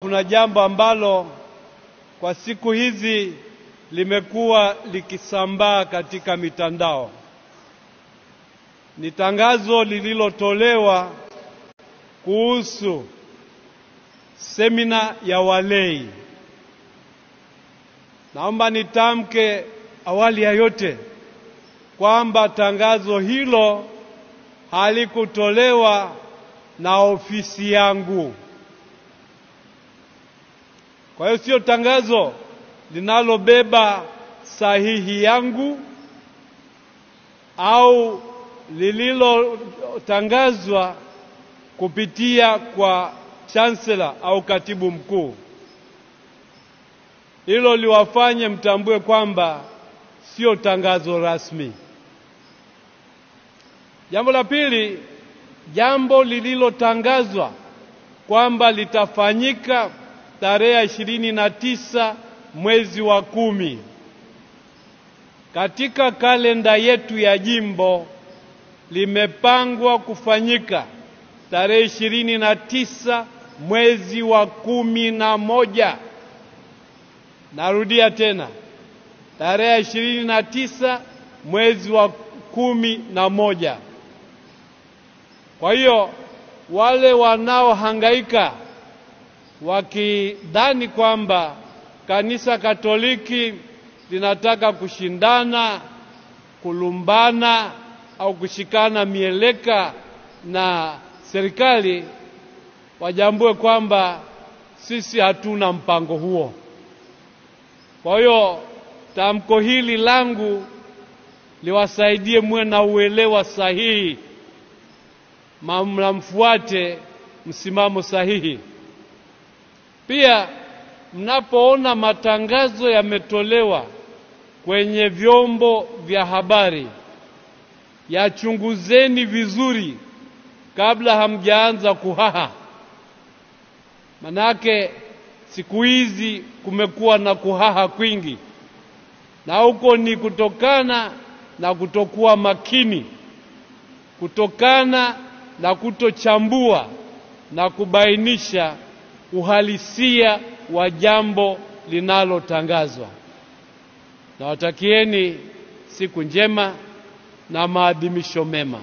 kuna jambo ambalo kwa siku hizi limekuwa likisambaa katika mitandao. Ni tangazo lililotolewa kuhusu semina ya walei. Naomba nitamke awali ya yote kwamba tangazo hilo halikutolewa na ofisi yangu. Kwa hiyo sio tangazo linalobeba sahihi yangu au lililotangazwa kupitia kwa chancellor au katibu mkuu. Hilo liwafanye mtambue kwamba sio tangazo rasmi. Jambo la pili, jambo lililotangazwa kwamba litafanyika tarehe 29 mwezi wa 10 katika kalenda yetu ya jimbo limepangwa kufanyika tarehe 29 mwezi wa 11. Narudia tena, tarehe 29 mwezi wa 11. Kwa hiyo wale wanaohangaika wakidhani kwamba kanisa Katoliki linataka kushindana, kulumbana au kushikana mieleka na serikali, wajambue kwamba sisi hatuna mpango huo. Kwa hiyo tamko hili langu liwasaidie muwe na uelewa sahihi, mfuate msimamo sahihi. Pia mnapoona matangazo yametolewa kwenye vyombo vya habari, yachunguzeni vizuri kabla hamjaanza kuhaha. Manake siku hizi kumekuwa na kuhaha kwingi, na huko ni kutokana na kutokuwa makini, kutokana na kutochambua na kubainisha uhalisia wa jambo linalotangazwa. Nawatakieni siku njema na maadhimisho mema.